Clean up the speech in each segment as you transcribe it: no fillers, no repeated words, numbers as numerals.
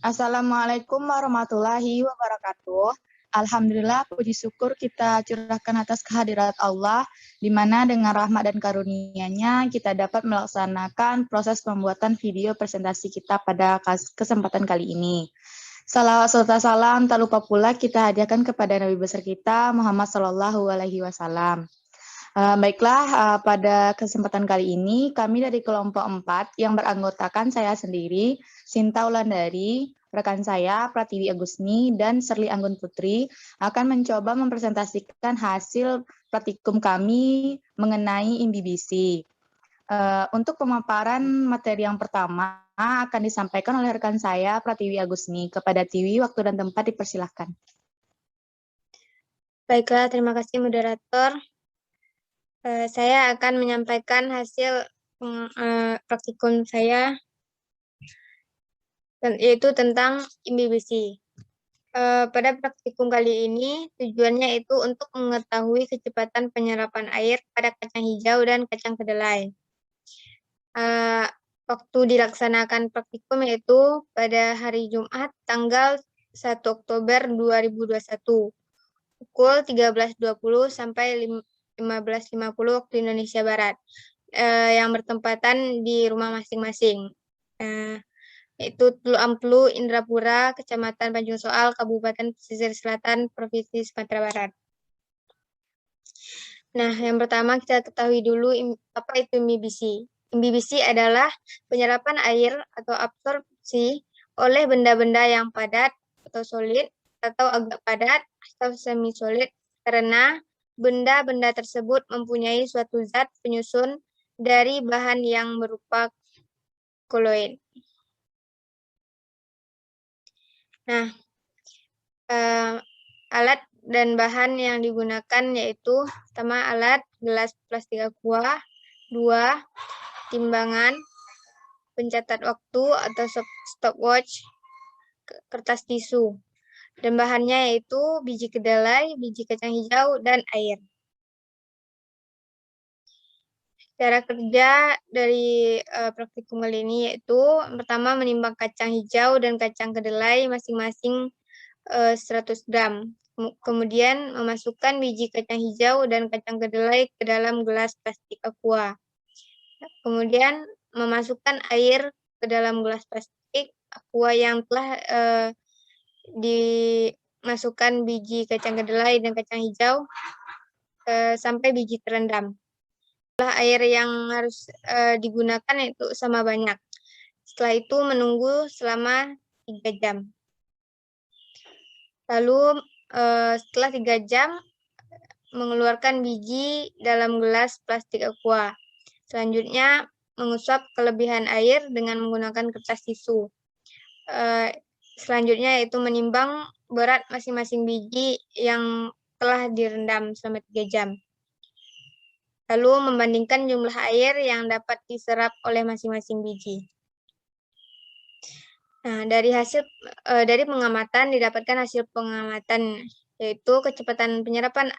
Assalamualaikum warahmatullahi wabarakatuh. Alhamdulillah, puji syukur kita curahkan atas kehadirat Allah, di mana dengan rahmat dan karunia-Nya kita dapat melaksanakan proses pembuatan video presentasi kita pada kesempatan kali ini. Salawat serta salam tak lupa pula kita hadiahkan kepada Nabi besar kita Muhammad Shallallahu Alaihi Wasallam. Baiklah, pada kesempatan kali ini kami dari kelompok 4 yang beranggotakan saya sendiri, Sinta Wulandari, rekan saya Pratiwi Agusni, dan Serli Anggun Putri akan mencoba mempresentasikan hasil praktikum kami mengenai IMBBC. Untuk pemaparan materi yang pertama akan disampaikan oleh rekan saya Pratiwi Agusni. Kepada Tiwi, waktu dan tempat dipersilahkan. Baiklah, terima kasih moderator. Saya akan menyampaikan hasil praktikum saya, yaitu tentang IMBBC. Pada praktikum kali ini, tujuannya itu untuk mengetahui kecepatan penyerapan air pada kacang hijau dan kacang kedelai. Waktu dilaksanakan praktikum yaitu pada hari Jumat, tanggal 1 Oktober 2021, pukul 13.20 sampai 15.50 waktu Indonesia Barat, yang bertempatan di rumah masing-masing, yaitu Teluk Amplu, Indrapura, Kecamatan Tanjung Soal, Kabupaten Pesisir Selatan, Provinsi Sumatera Barat. Nah, yang pertama kita ketahui dulu apa itu IMBBC. IMBBC adalah penyerapan air atau absorpsi oleh benda-benda yang padat atau solid atau agak padat atau semi solid karena benda-benda tersebut mempunyai suatu zat penyusun dari bahan yang berupa koloid. Nah, alat dan bahan yang digunakan yaitu pertama alat gelas plastik aqua, 2 timbangan, pencatat waktu atau stopwatch, kertas tisu. Dan bahannya yaitu biji kedelai, biji kacang hijau, dan air. Cara kerja dari praktikum kali ini yaitu pertama menimbang kacang hijau dan kacang kedelai masing-masing 100 gram. Kemudian memasukkan biji kacang hijau dan kacang kedelai ke dalam gelas plastik aqua. Kemudian memasukkan air ke dalam gelas plastik aqua yang telah dimasukkan biji kacang kedelai dan kacang hijau sampai biji terendam. Air yang harus digunakan itu sama banyak. Setelah itu menunggu selama 3 jam. Lalu setelah 3 jam mengeluarkan biji dalam gelas plastik aqua. Selanjutnya mengusap kelebihan air dengan menggunakan kertas tisu. Selanjutnya yaitu menimbang berat masing-masing biji yang telah direndam selama 3 jam. Lalu membandingkan jumlah air yang dapat diserap oleh masing-masing biji. Nah, dari pengamatan didapatkan hasil pengamatan, yaitu kecepatan penyerapan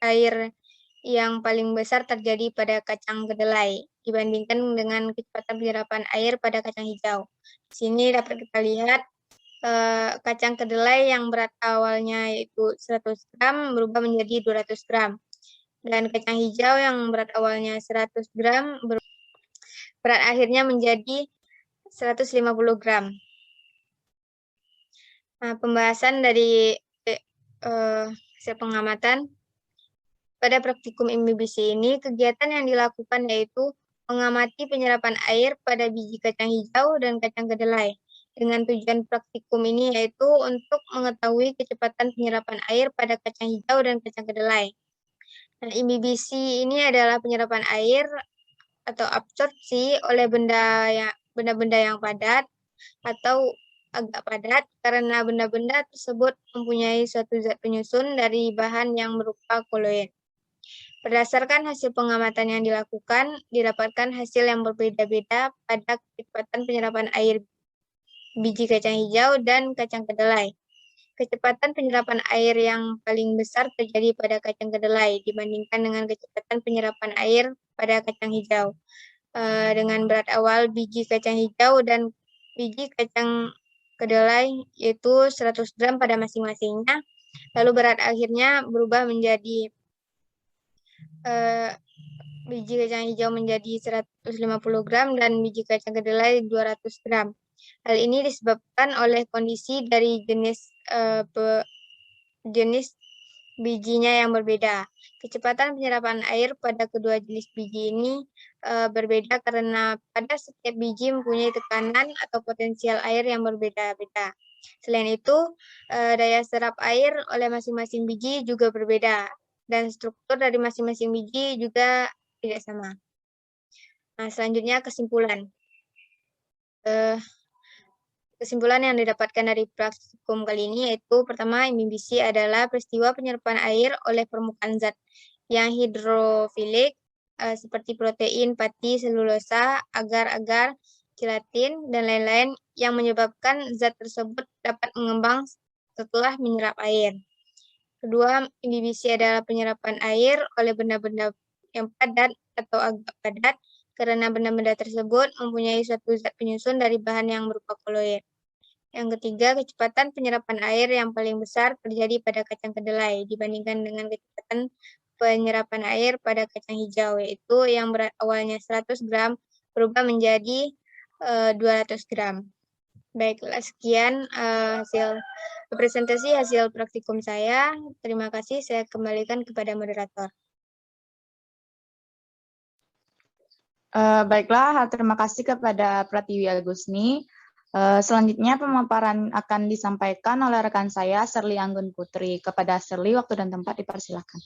air yang paling besar terjadi pada kacang kedelai dibandingkan dengan kecepatan penyerapan air pada kacang hijau. Di sini dapat kita lihat kacang kedelai yang berat awalnya yaitu 100 gram berubah menjadi 200 gram. Dan kacang hijau yang berat awalnya 100 gram berat akhirnya menjadi 150 gram. Nah, pembahasan dari hasil pengamatan pada praktikum IMBBC ini, kegiatan yang dilakukan yaitu mengamati penyerapan air pada biji kacang hijau dan kacang kedelai. Dengan tujuan praktikum ini yaitu untuk mengetahui kecepatan penyerapan air pada kacang hijau dan kacang kedelai. Nah, IMBBC ini adalah penyerapan air atau absorpsi oleh benda-benda yang padat atau agak padat karena benda-benda tersebut mempunyai suatu zat penyusun dari bahan yang berupa koloid. Berdasarkan hasil pengamatan yang dilakukan, didapatkan hasil yang berbeda-beda pada kecepatan penyerapan air biji kacang hijau dan kacang kedelai. Kecepatan penyerapan air yang paling besar terjadi pada kacang kedelai dibandingkan dengan kecepatan penyerapan air pada kacang hijau. Dengan berat awal biji kacang hijau dan biji kacang kedelai, yaitu 100 gram pada masing-masingnya. Lalu berat akhirnya berubah menjadi biji kacang hijau menjadi 150 gram dan biji kacang kedelai 200 gram. Hal ini disebabkan oleh kondisi dari jenis bijinya yang berbeda. Kecepatan penyerapan air pada kedua jenis biji ini berbeda karena pada setiap biji mempunyai tekanan atau potensial air yang berbeda-beda. Selain itu, daya serap air oleh masing-masing biji juga berbeda, dan struktur dari masing-masing biji juga tidak sama. Nah, selanjutnya kesimpulan. Kesimpulan yang didapatkan dari praktikum kali ini yaitu pertama, imbibisi adalah peristiwa penyerapan air oleh permukaan zat yang hidrofilik seperti protein, pati, selulosa, agar-agar, gelatin, dan lain-lain yang menyebabkan zat tersebut dapat mengembang setelah menyerap air. Kedua, imbibisi adalah penyerapan air oleh benda-benda yang padat atau agak padat karena benda-benda tersebut mempunyai suatu zat penyusun dari bahan yang berupa koloid. Yang ketiga, kecepatan penyerapan air yang paling besar terjadi pada kacang kedelai dibandingkan dengan kecepatan penyerapan air pada kacang hijau, yaitu yang berat awalnya 100 gram berubah menjadi 200 gram. Baiklah, sekian hasil presentasi hasil praktikum saya. Terima kasih, saya kembalikan kepada moderator. Baiklah, terima kasih kepada Pratiwi Agusni. Selanjutnya pemaparan akan disampaikan oleh rekan saya, Serly Anggun Putri. Kepada Serly, waktu dan tempat dipersilakan.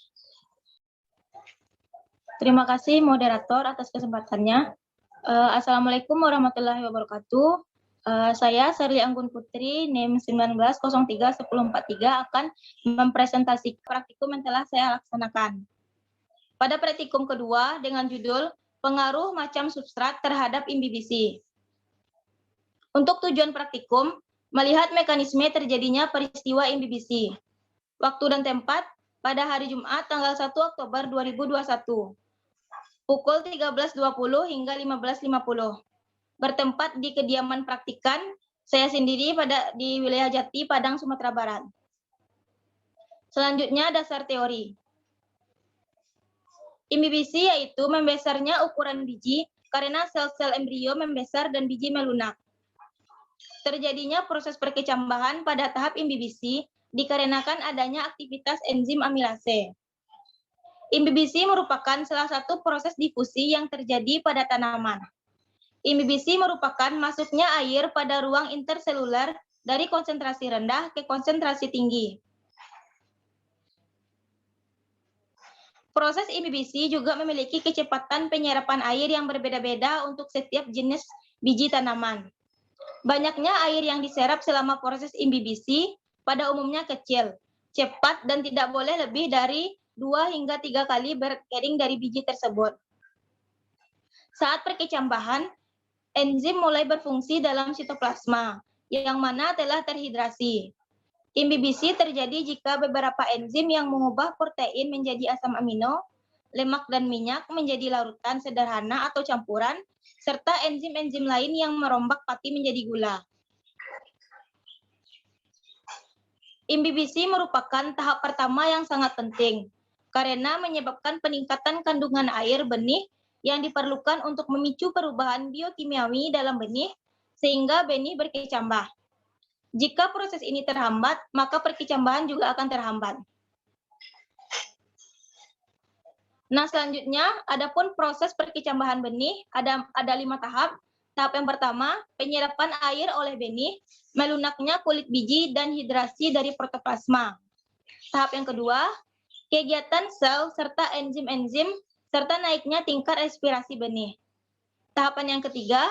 Terima kasih moderator atas kesempatannya. Assalamualaikum warahmatullahi wabarakatuh. Saya Serly Anggun Putri, NIM 19031043 akan mempresentasikan praktikum yang telah saya laksanakan. Pada praktikum kedua dengan judul Pengaruh Macam Substrat Terhadap Imbibisi. Untuk tujuan praktikum, melihat mekanisme terjadinya peristiwa imbibisi. Waktu dan tempat pada hari Jumat tanggal 1 Oktober 2021. Pukul 13.20 hingga 15.50. Bertempat di kediaman praktikan saya sendiri di wilayah Jati, Padang, Sumatera Barat. Selanjutnya dasar teori. Imbibisi yaitu membesarnya ukuran biji karena sel-sel embrio membesar dan biji melunak. Terjadinya proses perkecambahan pada tahap imbibisi dikarenakan adanya aktivitas enzim amilase. Imbibisi merupakan salah satu proses difusi yang terjadi pada tanaman. Imbibisi merupakan masuknya air pada ruang interseluler dari konsentrasi rendah ke konsentrasi tinggi. Proses imbibisi juga memiliki kecepatan penyerapan air yang berbeda-beda untuk setiap jenis biji tanaman. Banyaknya air yang diserap selama proses imbibisi pada umumnya kecil, cepat, dan tidak boleh lebih dari 2 hingga 3 kali berat carrying dari biji tersebut. Saat perkecambahan, enzim mulai berfungsi dalam sitoplasma, yang mana telah terhidrasi. Imbibisi terjadi jika beberapa enzim yang mengubah protein menjadi asam amino, lemak dan minyak menjadi larutan sederhana atau campuran, serta enzim-enzim lain yang merombak pati menjadi gula. Imbibisi merupakan tahap pertama yang sangat penting, karena menyebabkan peningkatan kandungan air benih yang diperlukan untuk memicu perubahan biokimiawi dalam benih, sehingga benih berkecambah. Jika proses ini terhambat, maka perkecambahan juga akan terhambat. Nah, selanjutnya, adapun proses perkecambahan benih ada 5 tahap. Tahap yang pertama, penyerapan air oleh benih, melunaknya kulit biji, dan hidrasi dari protoplasma. Tahap yang kedua, kegiatan sel serta enzim-enzim, serta naiknya tingkat respirasi benih. Tahapan yang ketiga,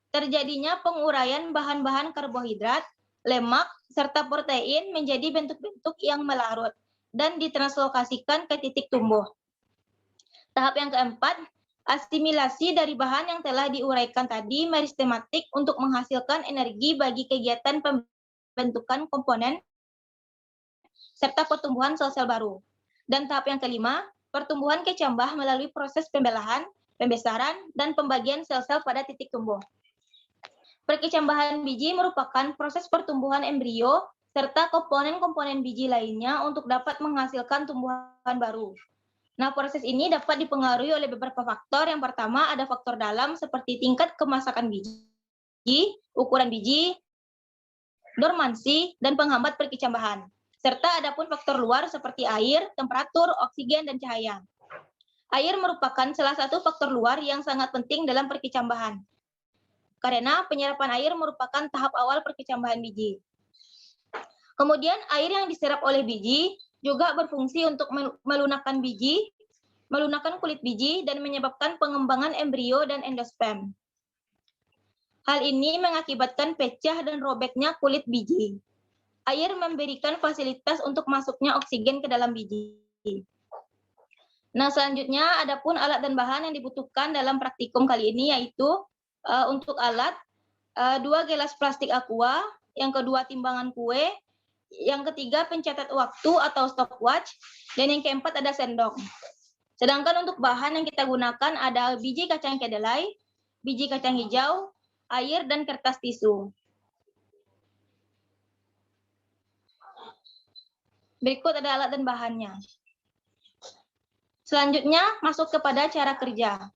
terjadinya penguraian bahan-bahan karbohidrat, lemak, serta protein menjadi bentuk-bentuk yang melarut dan ditranslokasikan ke titik tumbuh. Tahap yang keempat, asimilasi dari bahan yang telah diuraikan tadi meristematik untuk menghasilkan energi bagi kegiatan pembentukan komponen serta pertumbuhan sel-sel baru. Dan tahap yang kelima, pertumbuhan kecambah melalui proses pembelahan, pembesaran, dan pembagian sel-sel pada titik tumbuh. Perkecambahan biji merupakan proses pertumbuhan embrio serta komponen-komponen biji lainnya untuk dapat menghasilkan tumbuhan baru. Nah, proses ini dapat dipengaruhi oleh beberapa faktor. Yang pertama ada faktor dalam seperti tingkat kemasakan biji, ukuran biji, dormansi, dan penghambat perkecambahan. Serta ada pun faktor luar seperti air, temperatur, oksigen, dan cahaya. Air merupakan salah satu faktor luar yang sangat penting dalam perkecambahan. Karena penyerapan air merupakan tahap awal perkecambahan biji. Kemudian air yang diserap oleh biji juga berfungsi untuk melunakkan kulit biji dan menyebabkan pengembangan embrio dan endosperm. Hal ini mengakibatkan pecah dan robeknya kulit biji. Air memberikan fasilitas untuk masuknya oksigen ke dalam biji. Nah, selanjutnya ada pun alat dan bahan yang dibutuhkan dalam praktikum kali ini, yaitu untuk alat 2 gelas plastik aqua, yang kedua timbangan kue, yang ketiga pencatat waktu atau stopwatch, dan yang keempat ada sendok. Sedangkan untuk bahan yang kita gunakan ada biji kacang kedelai, biji kacang hijau, air, dan kertas tisu. Berikut ada alat dan bahannya. Selanjutnya masuk kepada cara kerja.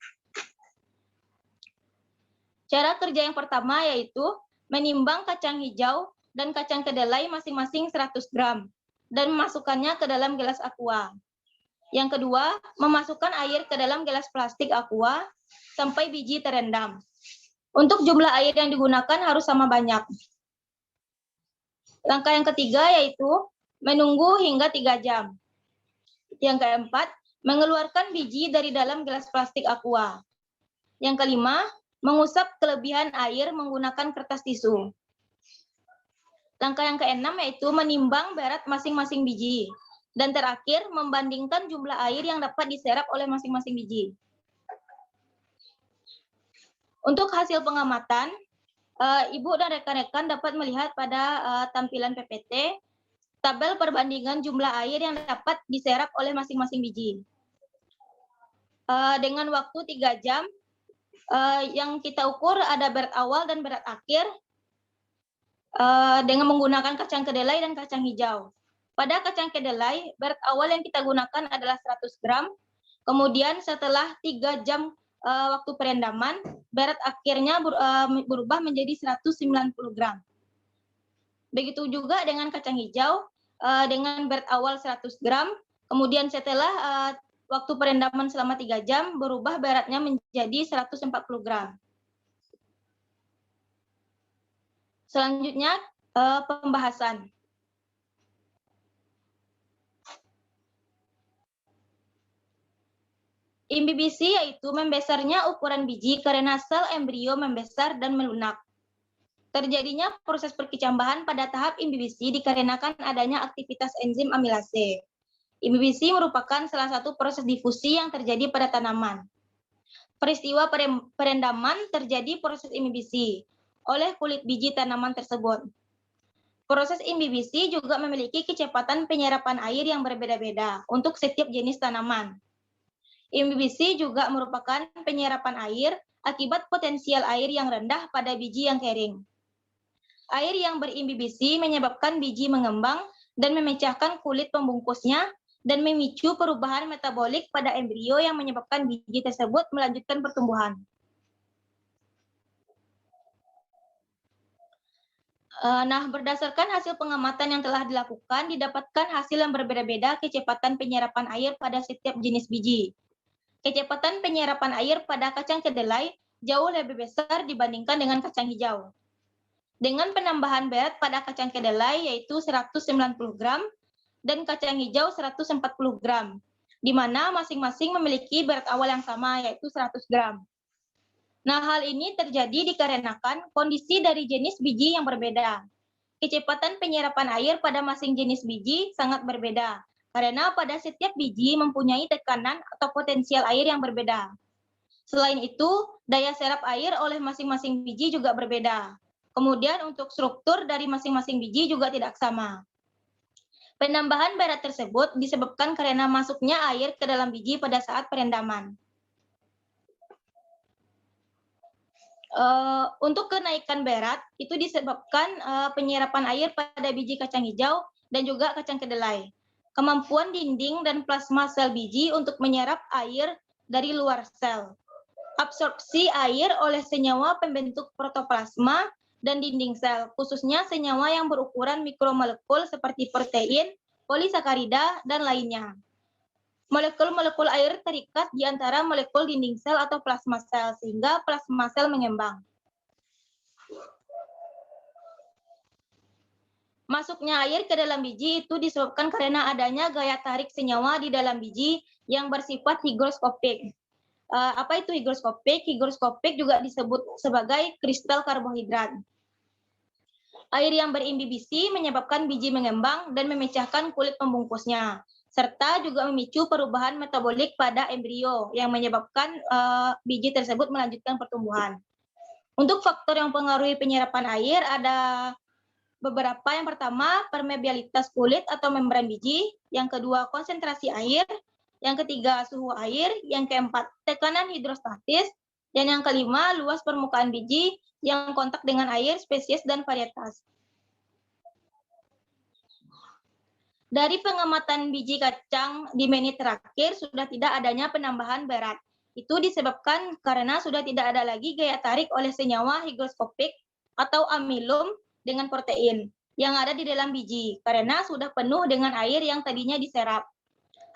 Cara kerja yang pertama yaitu menimbang kacang hijau dan kacang kedelai masing-masing 100 gram dan memasukkannya ke dalam gelas aqua. Yang kedua, memasukkan air ke dalam gelas plastik aqua sampai biji terendam. Untuk jumlah air yang digunakan harus sama banyak. Langkah yang ketiga yaitu menunggu hingga 3 jam. Yang keempat, mengeluarkan biji dari dalam gelas plastik aqua. Yang kelima, mengusap kelebihan air menggunakan kertas tisu. Langkah yang keenam yaitu menimbang berat masing-masing biji. Dan terakhir, membandingkan jumlah air yang dapat diserap oleh masing-masing biji. Untuk hasil pengamatan, Ibu dan rekan-rekan dapat melihat pada tampilan PPT, tabel perbandingan jumlah air yang dapat diserap oleh masing-masing biji. Dengan waktu 3 jam, yang kita ukur ada berat awal dan berat akhir, dengan menggunakan kacang kedelai dan kacang hijau. Pada kacang kedelai, berat awal yang kita gunakan adalah 100 gram. Kemudian setelah 3 jam waktu perendaman, berat akhirnya berubah menjadi 190 gram. Begitu juga dengan kacang hijau, dengan berat awal 100 gram, kemudian setelah waktu perendaman selama 3 jam, berubah beratnya menjadi 140 gram. Selanjutnya, pembahasan. Imbibisi yaitu membesarnya ukuran biji karena sel embrio membesar dan melunak. Terjadinya proses perkecambahan pada tahap imbibisi dikarenakan adanya aktivitas enzim amilase. Imbibisi merupakan salah satu proses difusi yang terjadi pada tanaman. Peristiwa perendaman terjadi proses imbibisi oleh kulit biji tanaman tersebut. Proses imbibisi juga memiliki kecepatan penyerapan air yang berbeda-beda untuk setiap jenis tanaman. Imbibisi juga merupakan penyerapan air akibat potensial air yang rendah pada biji yang kering. Air yang berimbibisi menyebabkan biji mengembang dan memecahkan kulit pembungkusnya dan memicu perubahan metabolik pada embrio yang menyebabkan biji tersebut melanjutkan pertumbuhan. Nah, berdasarkan hasil pengamatan yang telah dilakukan, didapatkan hasil yang berbeda-beda kecepatan penyerapan air pada setiap jenis biji. Kecepatan penyerapan air pada kacang kedelai jauh lebih besar dibandingkan dengan kacang hijau. Dengan penambahan berat pada kacang kedelai yaitu 190 gram dan kacang hijau 140 gram, di mana masing-masing memiliki berat awal yang sama yaitu 100 gram. Nah, hal ini terjadi dikarenakan kondisi dari jenis biji yang berbeda. Kecepatan penyerapan air pada masing jenis biji sangat berbeda. Karena pada setiap biji mempunyai tekanan atau potensial air yang berbeda. Selain itu, daya serap air oleh masing-masing biji juga berbeda. Kemudian untuk struktur dari masing-masing biji juga tidak sama. Penambahan berat tersebut disebabkan karena masuknya air ke dalam biji pada saat perendaman. Untuk kenaikan berat itu disebabkan penyerapan air pada biji kacang hijau dan juga kacang kedelai. Kemampuan dinding dan plasma sel biji untuk menyerap air dari luar sel. Absorpsi air oleh senyawa pembentuk protoplasma dan dinding sel, khususnya senyawa yang berukuran mikromolekul seperti protein, polisakarida, dan lainnya. Molekul-molekul air terikat di antara molekul dinding sel atau plasma sel, sehingga plasma sel mengembang. Masuknya air ke dalam biji itu disebabkan karena adanya gaya tarik senyawa di dalam biji yang bersifat higroskopik. Apa itu higroskopik? Higroskopik juga disebut sebagai kristal karbohidrat. Air yang berimbibisi menyebabkan biji mengembang dan memecahkan kulit pembungkusnya, serta juga memicu perubahan metabolik pada embrio yang menyebabkan biji tersebut melanjutkan pertumbuhan. Untuk faktor yang mempengaruhi penyerapan air ada beberapa. Yang pertama, permeabilitas kulit atau membran biji. Yang kedua, konsentrasi air. Yang ketiga, suhu air. Yang keempat, tekanan hidrostatis. Dan yang kelima, luas permukaan biji yang kontak dengan air, spesies, dan varietas. Dari pengamatan biji kacang di menit terakhir, sudah tidak adanya penambahan berat. Itu disebabkan karena sudah tidak ada lagi gaya tarik oleh senyawa higroskopik atau amilum dengan protein yang ada di dalam biji, karena sudah penuh dengan air yang tadinya diserap.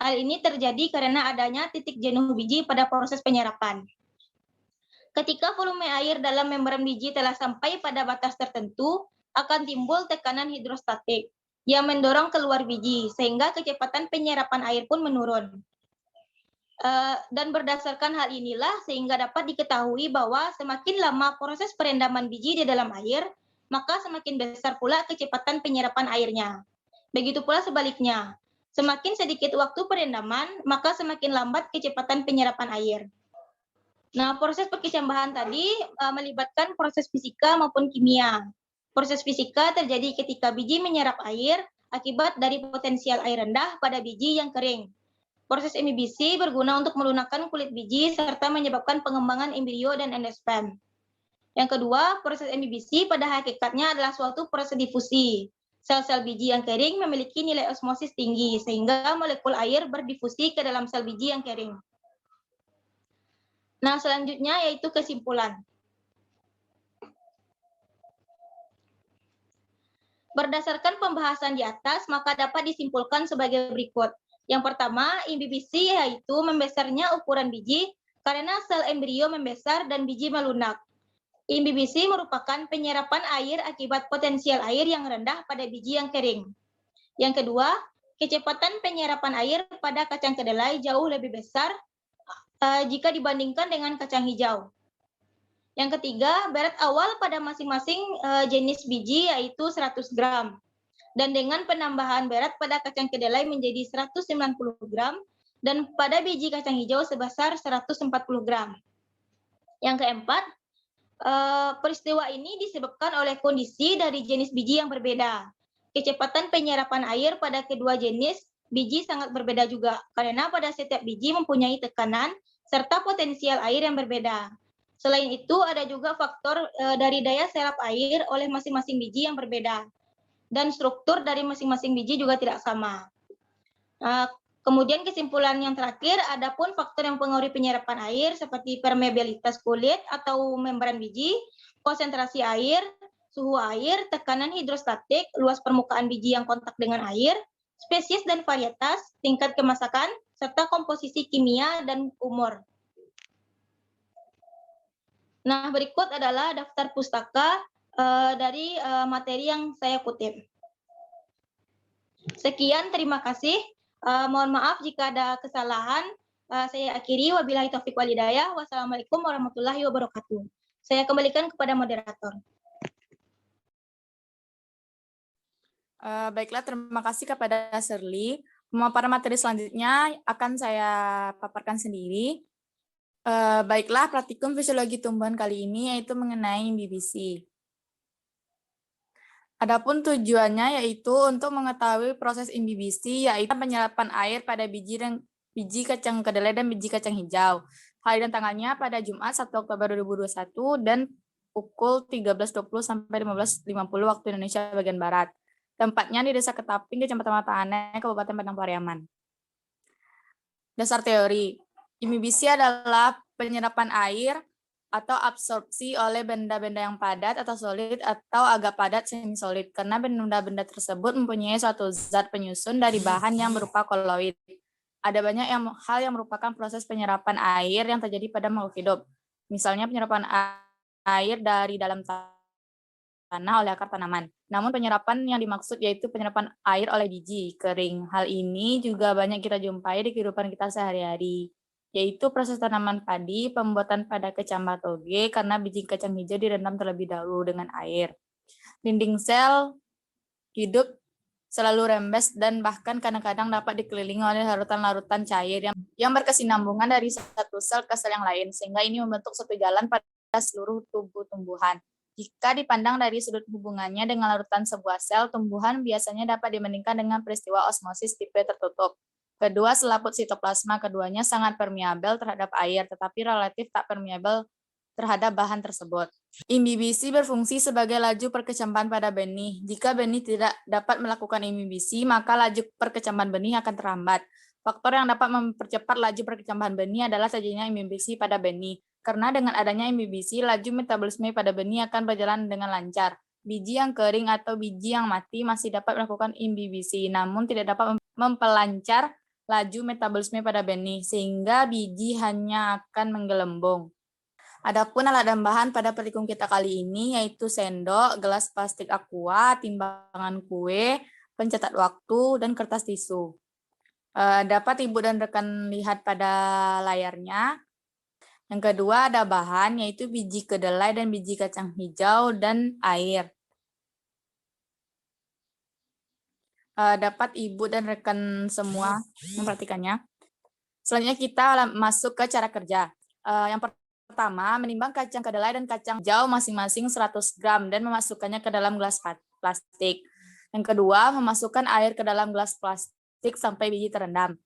Hal ini terjadi karena adanya titik jenuh biji pada proses penyerapan. Ketika volume air dalam membran biji telah sampai pada batas tertentu, akan timbul tekanan hidrostatik yang mendorong keluar biji, sehingga kecepatan penyerapan air pun menurun. Dan berdasarkan hal inilah sehingga dapat diketahui bahwa semakin lama proses perendaman biji di dalam air, maka semakin besar pula kecepatan penyerapan airnya. Begitu pula sebaliknya, semakin sedikit waktu perendaman, maka semakin lambat kecepatan penyerapan air. Nah, proses perkecambahan tadi melibatkan proses fisika maupun kimia. Proses fisika terjadi ketika biji menyerap air akibat dari potensial air rendah pada biji yang kering. Proses imibisi berguna untuk melunakkan kulit biji serta menyebabkan pengembangan embrio dan endosperm. Yang kedua, proses imibisi pada hakikatnya adalah suatu proses difusi. Sel-sel biji yang kering memiliki nilai osmosis tinggi sehingga molekul air berdifusi ke dalam sel biji yang kering. Nah, selanjutnya yaitu kesimpulan. Berdasarkan pembahasan di atas, maka dapat disimpulkan sebagai berikut. Yang pertama, imbibisi yaitu membesarnya ukuran biji karena sel embrio membesar dan biji melunak. Imbibisi merupakan penyerapan air akibat potensial air yang rendah pada biji yang kering. Yang kedua, kecepatan penyerapan air pada kacang kedelai jauh lebih besar jika dibandingkan dengan kacang hijau. Yang ketiga, berat awal pada masing-masing jenis biji yaitu 100 gram. Dan dengan penambahan berat pada kacang kedelai menjadi 190 gram dan pada biji kacang hijau sebesar 140 gram. Yang keempat, peristiwa ini disebabkan oleh kondisi dari jenis biji yang berbeda. Kecepatan penyerapan air pada kedua jenis biji sangat berbeda juga, karena pada setiap biji mempunyai tekanan serta potensial air yang berbeda. Selain itu, ada juga faktor dari daya serap air oleh masing-masing biji yang berbeda. Dan struktur dari masing-masing biji juga tidak sama. Kemudian kesimpulan yang terakhir, adapun faktor yang mempengaruhi penyerapan air seperti permeabilitas kulit atau membran biji, konsentrasi air, suhu air, tekanan hidrostatik, luas permukaan biji yang kontak dengan air, spesies dan varietas, tingkat kemasakan, serta komposisi kimia dan umur. Nah, berikut adalah daftar pustaka dari materi yang saya kutip. Sekian, terima kasih. Mohon maaf jika ada kesalahan. Saya akhiri, wabillahi taufiq wal hidayah. Wassalamualaikum warahmatullahi wabarakatuh. Saya kembalikan kepada moderator. Baiklah, terima kasih kepada Shirley. Pemaparan materi selanjutnya akan saya paparkan sendiri. Baiklah, praktikum fisiologi tumbuhan kali ini yaitu mengenai BBC. Adapun tujuannya yaitu untuk mengetahui proses imbibisi, yaitu penyerapan air pada biji kacang kedelai dan biji kacang hijau. Hari dan tanggalnya pada Jumat 1 Oktober 2021 dan pukul 13.20 sampai 15.50 waktu Indonesia bagian Barat. Tempatnya di Desa Ketaping, Kecamatan Mata Anai, Kabupaten Padang Pariaman. Dasar teori. Imibisi adalah penyerapan air atau absorpsi oleh benda-benda yang padat atau solid atau agak padat semi-solid, karena benda-benda tersebut mempunyai suatu zat penyusun dari bahan yang berupa koloid. Ada banyak hal yang merupakan proses penyerapan air yang terjadi pada makhluk hidup. Misalnya penyerapan air dari dalam tanah oleh akar tanaman. Namun penyerapan yang dimaksud yaitu penyerapan air oleh biji kering. Hal ini juga banyak kita jumpai di kehidupan kita sehari-hari, yaitu proses tanaman padi, pembuatan pada kecambah toge karena biji kacang hijau direndam terlebih dahulu dengan air. Dinding sel hidup selalu rembes dan bahkan kadang-kadang dapat dikelilingi oleh larutan-larutan cair yang berkesinambungan dari satu sel ke sel yang lain, sehingga ini membentuk satu jalan pada seluruh tubuh tumbuhan. Jika dipandang dari sudut hubungannya dengan larutan sebuah sel, tumbuhan biasanya dapat dibandingkan dengan peristiwa osmosis tipe tertutup. Kedua selaput sitoplasma keduanya sangat permeabel terhadap air, tetapi relatif tak permeabel terhadap bahan tersebut. Imbibisi berfungsi sebagai laju perkecambahan pada benih. Jika benih tidak dapat melakukan imbibisi, maka laju perkecambahan benih akan terhambat. Faktor yang dapat mempercepat laju perkecambahan benih adalah terjadinya imbibisi pada benih. Karena dengan adanya imbibisi, laju metabolisme pada benih akan berjalan dengan lancar. Biji yang kering atau biji yang mati masih dapat melakukan imbibisi, namun tidak dapat memperlancar laju metabolisme pada benih, sehingga biji hanya akan menggelembung. Adapun alat dan bahan pada praktikum kita kali ini yaitu sendok, gelas plastik aqua, timbangan kue, pencatat waktu, dan kertas tisu. Dapat Ibu dan rekan lihat pada layarnya. Yang kedua ada bahan yaitu biji kedelai dan biji kacang hijau dan air. Dapat Ibu dan rekan semua memperhatikannya. Selanjutnya kita masuk ke cara kerja. Yang pertama, menimbang kacang kedelai dan kacang hijau masing-masing 100 gram dan memasukkannya ke dalam gelas plastik. Yang kedua, memasukkan air ke dalam gelas plastik sampai biji terendam.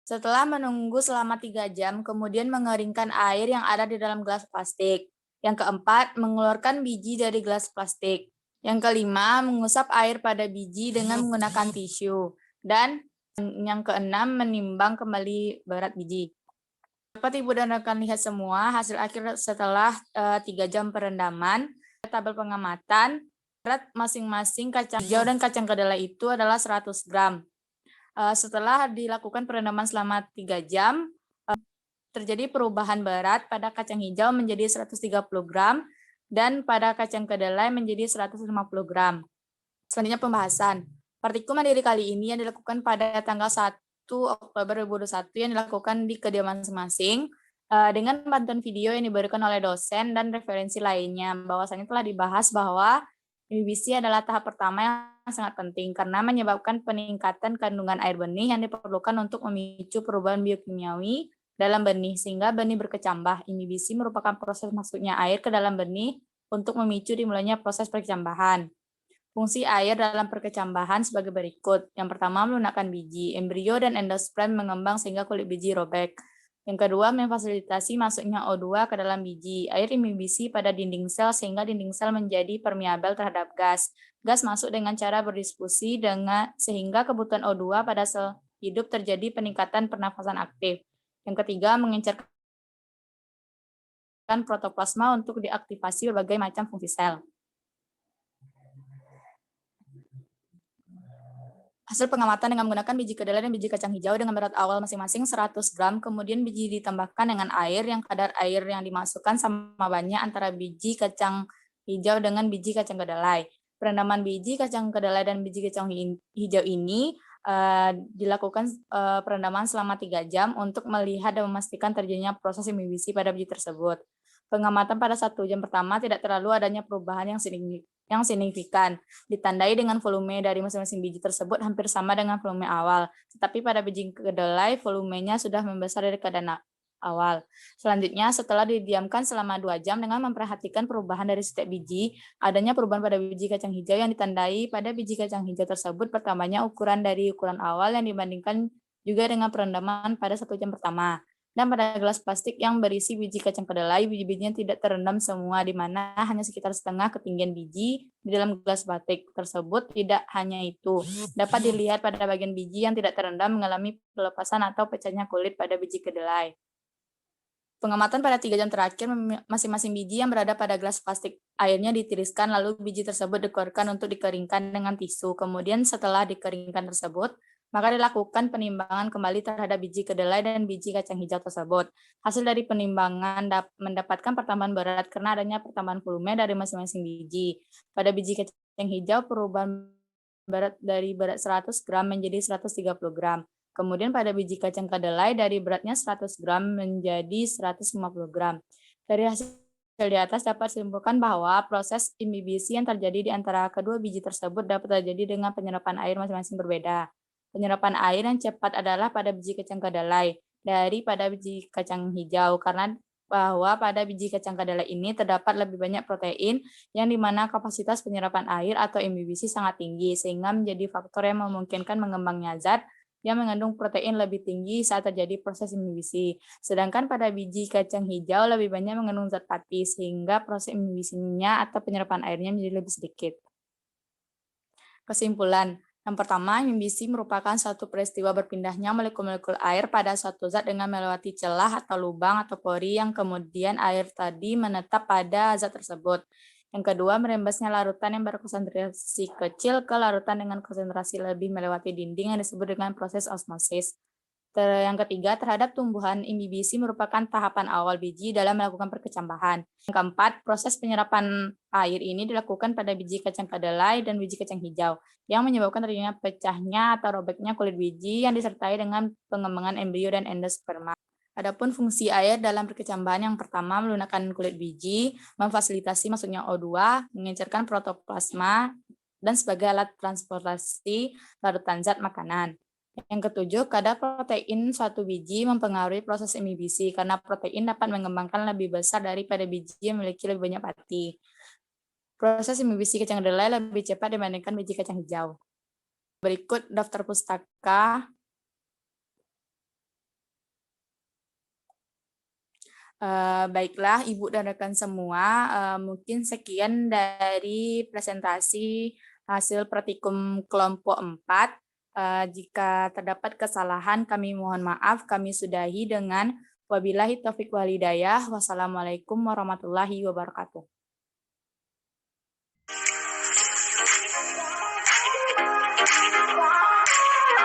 Setelah menunggu selama 3 jam, kemudian mengeringkan air yang ada di dalam gelas plastik. Yang keempat, mengeluarkan biji dari gelas plastik. Yang kelima, mengusap air pada biji dengan menggunakan tisu. Dan yang keenam, menimbang kembali berat biji. Dapat Ibu dan rekan lihat semua hasil akhir setelah 3 jam perendaman. Tabel pengamatan, berat masing-masing kacang hijau dan kacang kedelai itu adalah 100 gram. Setelah dilakukan perendaman selama 3 jam, terjadi perubahan berat pada kacang hijau menjadi 130 gram dan pada kacang kedelai menjadi 150 gram. Selanjutnya pembahasan. Praktikum mandiri kali ini yang dilakukan pada tanggal 1 Oktober 2021 yang dilakukan di kediaman masing-masing dengan bantuan video yang diberikan oleh dosen dan referensi lainnya. Bahwasanya telah dibahas bahwa imbibisi adalah tahap pertama yang sangat penting karena menyebabkan peningkatan kandungan air benih yang diperlukan untuk memicu perubahan biokimiawi dalam benih sehingga benih berkecambah. Imbibisi merupakan proses masuknya air ke dalam benih untuk memicu dimulainya proses perkecambahan. Fungsi air dalam perkecambahan sebagai berikut. Yang pertama, melunakkan biji. Embrio dan endosperm mengembang sehingga kulit biji robek. Yang kedua, memfasilitasi masuknya O2 ke dalam biji. Air imbibisi pada dinding sel sehingga dinding sel menjadi permeabel terhadap gas. Gas masuk dengan cara berdiskusi sehingga kebutuhan O2 pada sel hidup terjadi peningkatan pernafasan aktif. Yang ketiga, mengencerkan protoplasma untuk diaktifasi berbagai macam fungsi sel. Hasil pengamatan dengan menggunakan biji kedelai dan biji kacang hijau dengan berat awal masing-masing 100 gram, kemudian biji ditambahkan dengan air yang kadar air yang dimasukkan sama banyak antara biji kacang hijau dengan biji kacang kedelai. Perendaman biji kacang kedelai dan biji kacang hijau ini dilakukan perendaman selama 3 jam untuk melihat dan memastikan terjadinya proses imbibisi pada biji tersebut. Pengamatan pada 1 jam pertama tidak terlalu adanya perubahan yang signifikan, ditandai dengan volume dari masing-masing biji tersebut hampir sama dengan volume awal. Tetapi pada biji kedelai, volumenya sudah membesar dari keadaan awal. Selanjutnya, setelah didiamkan selama 2 jam dengan memperhatikan perubahan dari setiap biji, adanya perubahan pada biji kacang hijau yang ditandai pada biji kacang hijau tersebut bertambahnya ukuran dari ukuran awal yang dibandingkan juga dengan perendaman pada 1 jam pertama. Dan pada gelas plastik yang berisi biji kacang kedelai, biji-bijinya tidak terendam semua, di mana hanya sekitar setengah ketinggian biji di dalam gelas batik tersebut. Tidak hanya itu, dapat dilihat pada bagian biji yang tidak terendam mengalami pelepasan atau pecahnya kulit pada biji kedelai. Pengamatan pada 3 jam terakhir, masing-masing biji yang berada pada gelas plastik airnya ditiriskan, lalu biji tersebut dikeluarkan untuk dikeringkan dengan tisu. Kemudian setelah dikeringkan tersebut, maka dilakukan penimbangan kembali terhadap biji kedelai dan biji kacang hijau tersebut. Hasil dari penimbangan mendapatkan pertambahan berat karena adanya pertambahan volume dari masing-masing biji. Pada biji kacang hijau, perubahan berat dari berat 100 gram menjadi 130 gram. Kemudian pada biji kacang kedelai dari beratnya 100 gram menjadi 150 gram. Dari hasil di atas dapat disimpulkan bahwa proses imbibisi yang terjadi di antara kedua biji tersebut dapat terjadi dengan penyerapan air masing-masing berbeda. Penyerapan air yang cepat adalah pada biji kacang kedelai daripada biji kacang hijau, karena bahwa pada biji kacang kedelai ini terdapat lebih banyak protein yang dimana kapasitas penyerapan air atau imbibisi sangat tinggi, sehingga menjadi faktor yang memungkinkan mengembangnya zat yang mengandung protein lebih tinggi saat terjadi proses imbibisi. Sedangkan pada biji kacang hijau lebih banyak mengandung zat pati, sehingga proses imbibisinya atau penyerapan airnya menjadi lebih sedikit. Kesimpulan, yang pertama, imbibisi merupakan suatu peristiwa berpindahnya molekul-molekul air pada suatu zat dengan melewati celah atau lubang atau pori yang kemudian air tadi menetap pada zat tersebut. Yang kedua, merembesnya larutan yang berkonsentrasi kecil ke larutan dengan konsentrasi lebih melewati dinding yang disebut dengan proses osmosis. Yang ketiga, terhadap tumbuhan imbibisi merupakan tahapan awal biji dalam melakukan perkecambahan. Yang keempat, proses penyerapan air ini dilakukan pada biji kacang kedelai dan biji kacang hijau, yang menyebabkan terjadinya pecahnya atau robeknya kulit biji yang disertai dengan pengembangan embrio dan endosperma. Adapun fungsi air dalam perkecambahan, yang pertama melunakkan kulit biji, memfasilitasi masuknya O2, mengencerkan protoplasma, dan sebagai alat transportasi larutan zat makanan. Yang ketujuh, kadar protein suatu biji mempengaruhi proses imbibisi karena protein dapat mengembangkan lebih besar daripada biji yang memiliki lebih banyak pati. Proses imbibisi kacang kedelai lebih cepat dibandingkan biji kacang hijau. Berikut daftar pustaka. Baiklah, Ibu dan rekan semua, mungkin sekian dari presentasi hasil praktikum kelompok 4. Jika terdapat kesalahan, kami mohon maaf. Kami sudahi dengan wabillahi taufiq wal hidayah. Wassalamualaikum warahmatullahi wabarakatuh.